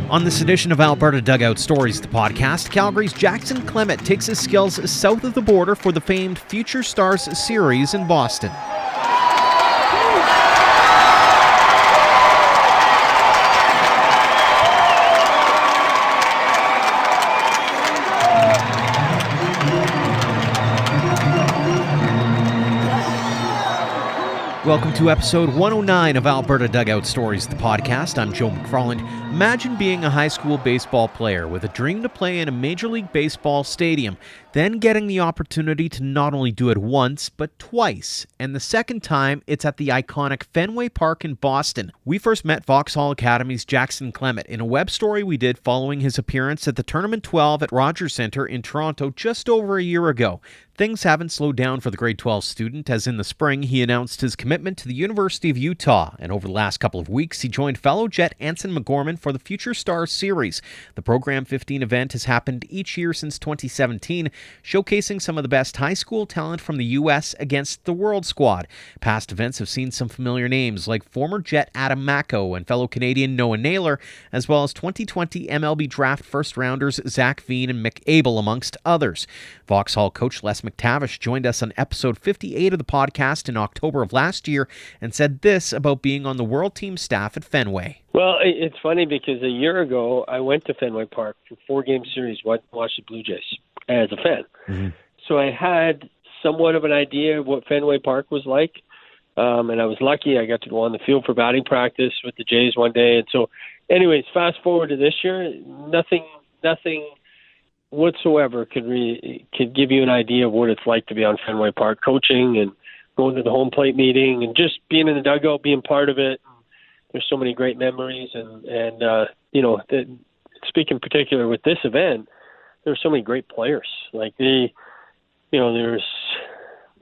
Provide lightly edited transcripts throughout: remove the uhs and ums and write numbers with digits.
On this edition of Alberta Dugout Stories, the podcast, Calgary's Jackson Clemett takes his skills south of the border for the famed Future Stars series in Boston. Welcome to episode 109 of Alberta Dugout Stories, the podcast. I'm Joe McFarland. Imagine being a high school baseball player with a dream to play in a Major League Baseball stadium, then getting the opportunity to not only do it once, but twice. And the second time, it's at the iconic Fenway Park in Boston. We first met Vauxhall Academy's Jackson Clemett in a web story we did following his appearance at the Tournament 12 at Rogers Centre in Toronto just over a year ago. Things haven't slowed down for the grade 12 student, as in the spring he announced his commitment to the University of Utah, and over the last couple of weeks he joined fellow Jet Anson McGorman for the Future Stars series. The Program 15 event has happened each year since 2017, showcasing some of the best high school talent from the U.S. against the World Squad. Past events have seen some familiar names like former Jet Adam Mako and fellow Canadian Noah Naylor, as well as 2020 MLB Draft first-rounders Zach Veen and Mick Abel, amongst others. Vauxhall coach Les McTavish joined us on episode 58 of the podcast in October of last year and said this about being on the world team staff at Fenway. Well, it's funny because a year ago I went to Fenway Park for 4-game series, watched the Blue Jays as a fan. Mm-hmm. So I had somewhat of an idea of what Fenway Park was like, and I was lucky. I got to go on the field for batting practice with the Jays one day. And so anyways, fast forward to this year, nothing whatsoever could give you an idea of what it's like to be on Fenway Park coaching and going to the home plate meeting and just being in the dugout, being part of it. There's so many great memories, and speaking in particular with this event, there's so many great players. Like there's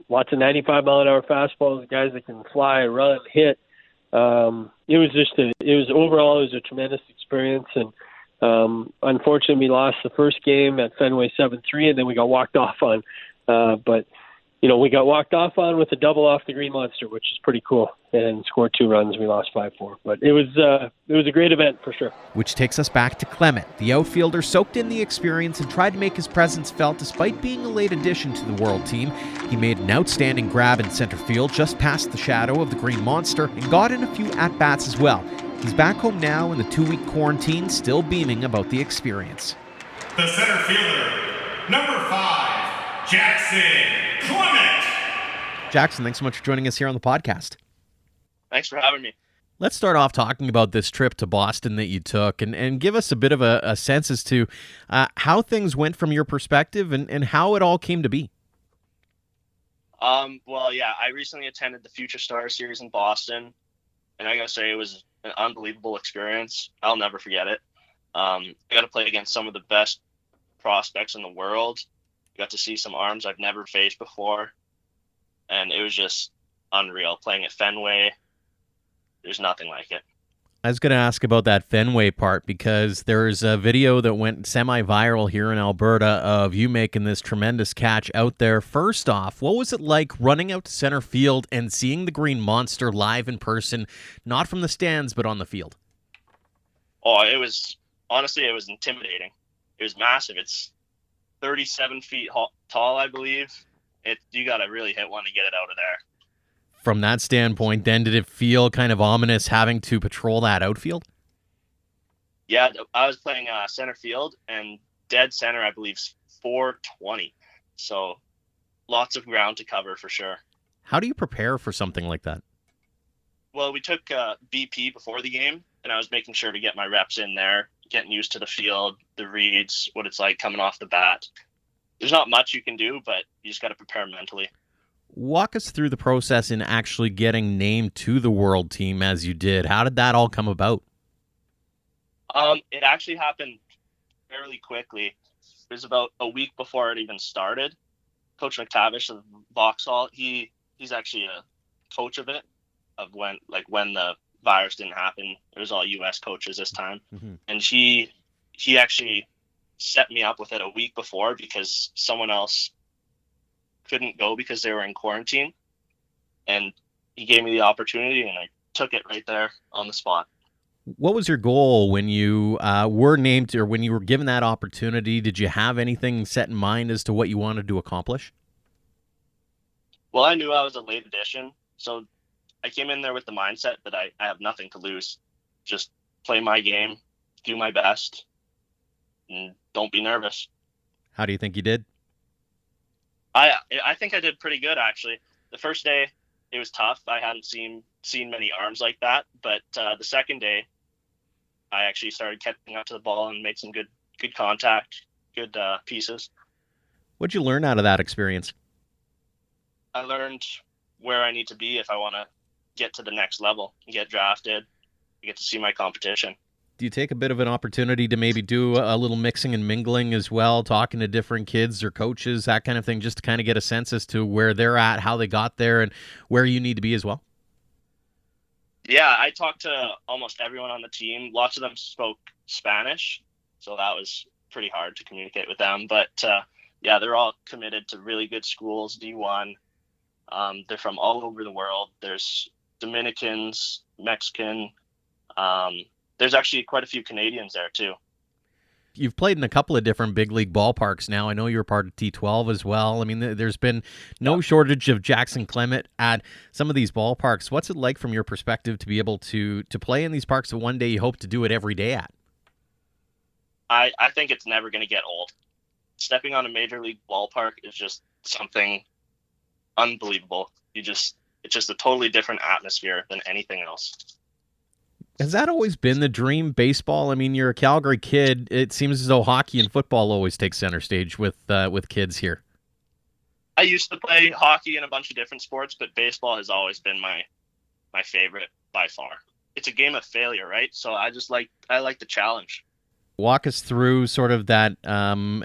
lots of 95-mile-an-hour fastballs, guys that can fly, run, hit. It was a tremendous experience, and unfortunately, we lost the first game at Fenway 7-3, and then we got walked off on. But we got walked off on with a double off the Green Monster, which is pretty cool, and scored 2 runs. We lost 5-4. But it was a great event for sure. Which takes us back to Clemett. The outfielder soaked in the experience and tried to make his presence felt despite being a late addition to the world team. He made an outstanding grab in center field just past the shadow of the Green Monster and got in a few at-bats as well. He's back home now in the 2-week quarantine, still beaming about the experience. The center fielder, number 5, Jackson Clemett. Jackson, thanks so much for joining us here on the podcast. Thanks for having me. Let's start off talking about this trip to Boston that you took and give us a bit of a sense as to how things went from your perspective and how it all came to be. I recently attended the Future Stars series in Boston, and I gotta say it was an unbelievable experience. I'll never forget it. I got to play against some of the best prospects in the world. Got to see some arms I've never faced before, and it was just unreal. Playing at Fenway, there's nothing like it. I was going to ask about that Fenway part because there's a video that went semi-viral here in Alberta of you making this tremendous catch out there. First off, what was it like running out to center field and seeing the Green Monster live in person, not from the stands, but on the field? Oh, it was intimidating. It was massive. It's 37 feet tall, I believe. You got to really hit one to get it out of there. From that standpoint, then, did it feel kind of ominous having to patrol that outfield? Yeah, I was playing center field, and dead center, I believe, is 420. So lots of ground to cover for sure. How do you prepare for something like that? Well, we took BP before the game, and I was making sure to get my reps in there, getting used to the field, the reads, what it's like coming off the bat. There's not much you can do, but you just got to prepare mentally. Walk us through the process in actually getting named to the world team as you did. How did that all come about? It actually happened fairly quickly. It was about a week before it even started. Coach McTavish of Vauxhall, he's actually a coach of it, of when the virus didn't happen. It was all U.S. coaches this time. Mm-hmm. And he actually set me up with it a week before because someone else couldn't go because they were in quarantine. And he gave me the opportunity, and I took it right there on the spot. What was your goal when you were named, or when you were given that opportunity? Did you have anything set in mind as to what you wanted to accomplish? Well, I knew I was a late addition, so I came in there with the mindset that I have nothing to lose. Just play my game, do my best, and don't be nervous. How do you think you did? I think I did pretty good, actually. The first day, it was tough. I hadn't seen many arms like that, but the second day, I actually started catching up to the ball and made some good contact, good pieces. What'd you learn out of that experience? I learned where I need to be if I want to get to the next level and get drafted, get to see my competition. Do you take a bit of an opportunity to maybe do a little mixing and mingling as well, talking to different kids or coaches, that kind of thing, just to kind of get a sense as to where they're at, how they got there, and where you need to be as well? Yeah, I talked to almost everyone on the team. Lots of them spoke Spanish, so that was pretty hard to communicate with them. But yeah, they're all committed to really good schools, D1. They're from all over the world. There's Dominicans, Mexican. There's actually quite a few Canadians there too. You've played in a couple of different big league ballparks now. I know you're part of T12 as well. I mean, there's been no shortage of Jackson Clemett at some of these ballparks. What's it like from your perspective to be able to play in these parks that one day you hope to do it every day at? I think it's never going to get old. Stepping on a major league ballpark is just something unbelievable. It's just a totally different atmosphere than anything else. Has that always been the dream, baseball? I mean, you're a Calgary kid. It seems as though hockey and football always take center stage with kids here. I used to play hockey and a bunch of different sports, but baseball has always been my favorite by far. It's a game of failure, right? So I like the challenge. Walk us through sort of that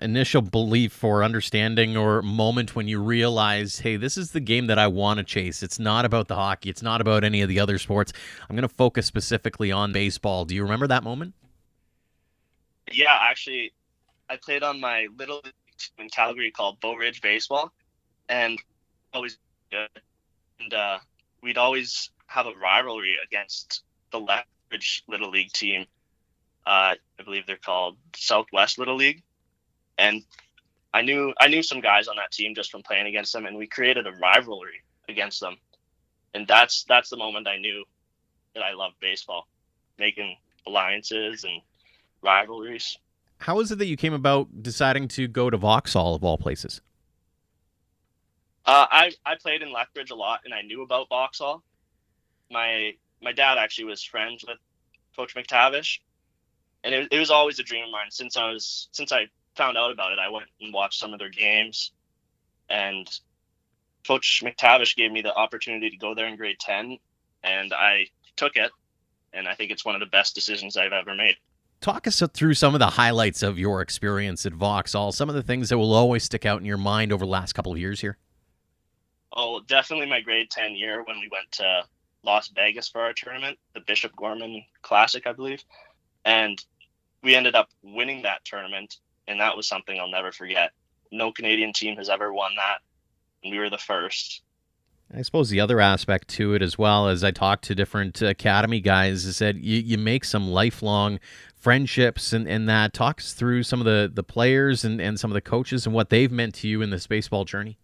initial belief or understanding or moment when you realize, hey, this is the game that I want to chase. It's not about the hockey. It's not about any of the other sports. I'm going to focus specifically on baseball. Do you remember that moment? Yeah, actually, I played on my little league team in Calgary called Bow Ridge Baseball, and always good. And we'd always have a rivalry against the Lethbridge Little League team. I believe they're called Southwest Little League, and I knew some guys on that team just from playing against them, and we created a rivalry against them, and that's the moment I knew that I loved baseball, making alliances and rivalries. How is it that you came about deciding to go to Vauxhall of all places? I played in Lethbridge a lot, and I knew about Vauxhall. My dad actually was friends with Coach McTavish. And it was always a dream of mine since I found out about it. I went and watched some of their games, and Coach McTavish gave me the opportunity to go there in grade 10, and I took it, and I think it's one of the best decisions I've ever made. Talk us through some of the highlights of your experience at Vauxhall, some of the things that will always stick out in your mind over the last couple of years here. Oh, definitely my grade 10 year when we went to Las Vegas for our tournament, the Bishop Gorman Classic, I believe. And we ended up winning that tournament, and that was something I'll never forget. No Canadian team has ever won that, and we were the first. I suppose the other aspect to it as well, as I talk to different academy guys, is that you make some lifelong friendships, and that talks through some of the players and some of the coaches and what they've meant to you in this baseball journey.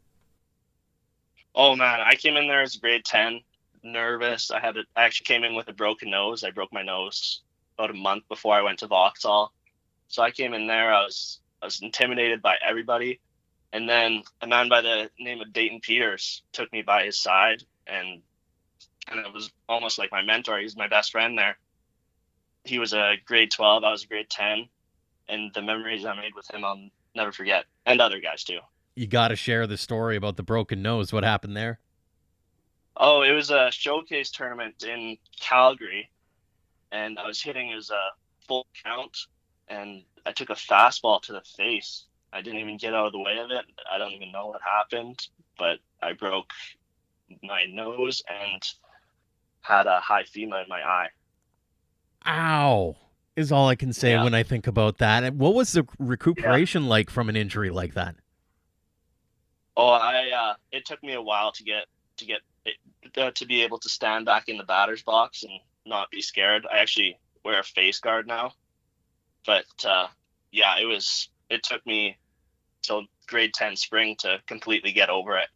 Oh, man, I came in there as grade 10, nervous. I actually came in with a broken nose. I broke my nose about a month before I went to Vauxhall. So I came in there, I was intimidated by everybody. And then a man by the name of Dayton Peters took me by his side, and it was almost like my mentor. He was my best friend there. He was a grade 12, I was a grade 10, and the memories I made with him I'll never forget, and other guys too. You got to share the story about the broken nose. What happened there? Oh, it was a showcase tournament in Calgary, and I was hitting as a full count, and I took a fastball to the face. I didn't even get out of the way of it. I don't even know what happened, but I broke my nose and had a high FEMA in my eye. Ow, is all I can say when I think about that. And what was the recuperation like from an injury like that? Oh, it took me a while to get it. to be able to stand back in the batter's box and not be scared. I actually wear a face guard now, but it took me till grade 10 spring to completely get over it.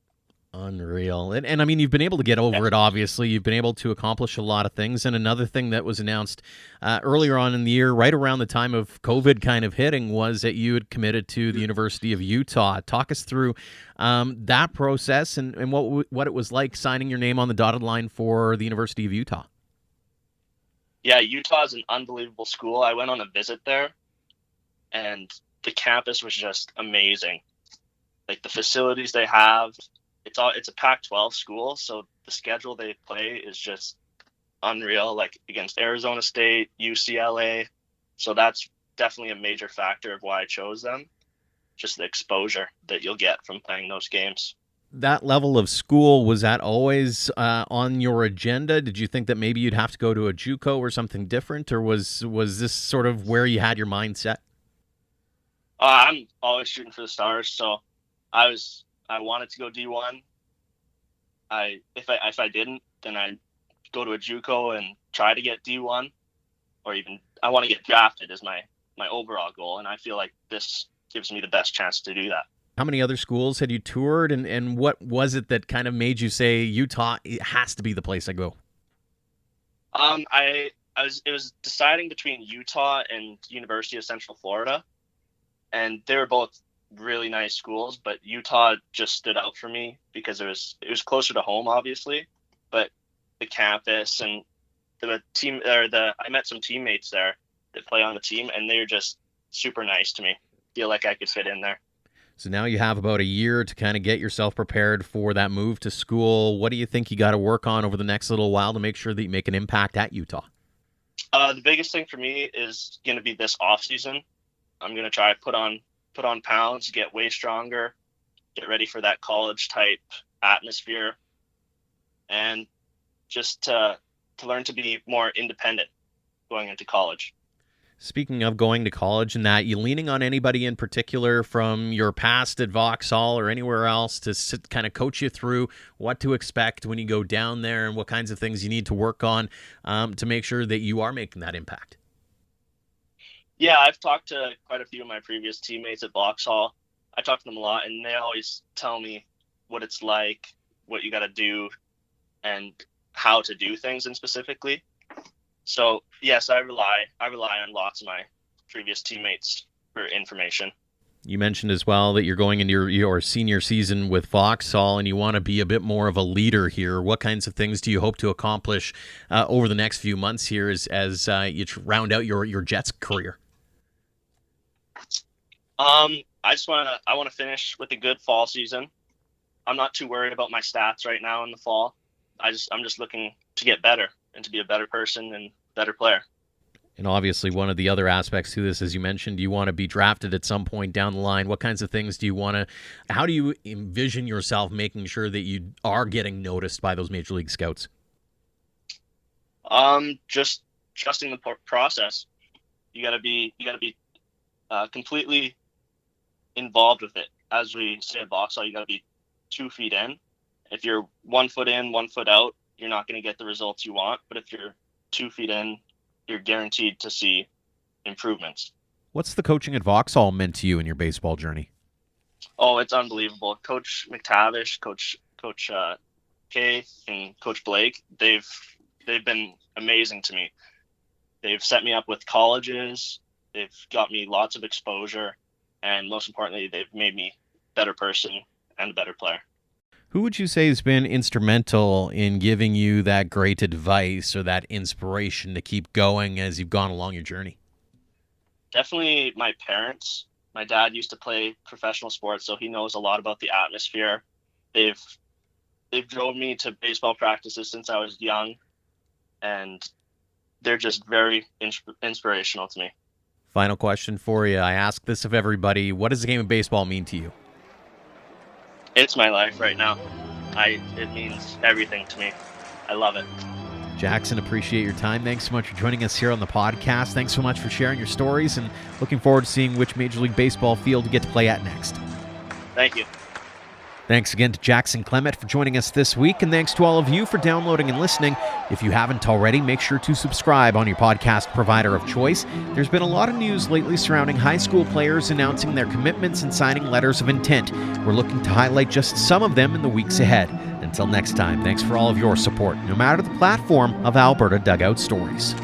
Unreal. And I mean, you've been able to get over it, obviously. You've been able to accomplish a lot of things. And another thing that was announced earlier on in the year, right around the time of COVID kind of hitting, was that you had committed to the University of Utah. Talk us through that process and what it was like signing your name on the dotted line for the University of Utah. Yeah, Utah is an unbelievable school. I went on a visit there, and the campus was just amazing. Like the facilities they have, it's a Pac-12 school, so the schedule they play is just unreal, like against Arizona State, UCLA. So that's definitely a major factor of why I chose them. Just the exposure that you'll get from playing those games. That level of school, was that always on your agenda? Did you think that maybe you'd have to go to a JUCO or something different, or was this sort of where you had your mind set? I'm always shooting for the stars, so I wanted to go D1. If I didn't, then I'd go to a JUCO and try to get D1, or even I want to get drafted as my overall goal, and I feel like this gives me the best chance to do that. How many other schools had you toured, and what was it that kind of made you say Utah, it has to be the place I go? It was deciding between Utah and University of Central Florida, and they were both really nice schools, but Utah just stood out for me because it was closer to home, obviously, but the campus and the team, I met some teammates there that play on the team, and they were just super nice to me. Feel like I could fit in there. So now you have about a year to kind of get yourself prepared for that move to school. What do you think you got to work on over the next little while to make sure that you make an impact at Utah? The biggest thing for me is going to be this off season. I'm going to try to put on pounds, get way stronger, get ready for that college type atmosphere, and just to learn to be more independent going into college. Speaking of going to college and that, you leaning on anybody in particular from your past at Vauxhall or anywhere else to kind of coach you through what to expect when you go down there and what kinds of things you need to work on to make sure that you are making that impact? Yeah, I've talked to quite a few of my previous teammates at Vauxhall. I talk to them a lot, and they always tell me what it's like, what you got to do, and how to do things in specifically. So yes, I rely on lots of my previous teammates for information. You mentioned as well that you're going into your senior season with Vauxhall and you want to be a bit more of a leader here. What kinds of things do you hope to accomplish over the next few months here as you round out your Jets career? I want to finish with a good fall season. I'm not too worried about my stats right now in the fall. I'm just looking to get better and to be a better person and better player. And obviously one of the other aspects to this, as you mentioned, you want to be drafted at some point down the line. What kinds of things how do you envision yourself making sure that you are getting noticed by those major league scouts? Just trusting the process. You gotta be completely involved with it. As we say at Vauxhall, you gotta be 2 feet in. If you're 1 foot in, 1 foot out, you're not going to get the results you want. But if you're 2 feet in, you're guaranteed to see improvements. What's the coaching at Vauxhall meant to you in your baseball journey? Oh, it's unbelievable. Coach McTavish, Coach Kay, and Coach Blake, they've been amazing to me. They've set me up with colleges. They've got me lots of exposure. And most importantly, they've made me a better person and a better player. Who would you say has been instrumental in giving you that great advice or that inspiration to keep going as you've gone along your journey? Definitely my parents. My dad used to play professional sports, so he knows a lot about the atmosphere. They've drove me to baseball practices since I was young, and they're just very inspirational to me. Final question for you. I ask this of everybody. What does the game of baseball mean to you? It's my life right now. It means everything to me. I love it. Jackson, appreciate your time. Thanks so much for joining us here on the podcast. Thanks so much for sharing your stories, and looking forward to seeing which Major League Baseball field you get to play at next. Thank you. Thanks again to Jackson Clemett for joining us this week, and thanks to all of you for downloading and listening. If you haven't already, make sure to subscribe on your podcast provider of choice. There's been a lot of news lately surrounding high school players announcing their commitments and signing letters of intent. We're looking to highlight just some of them in the weeks ahead. Until next time, thanks for all of your support, no matter the platform of Alberta Dugout Stories.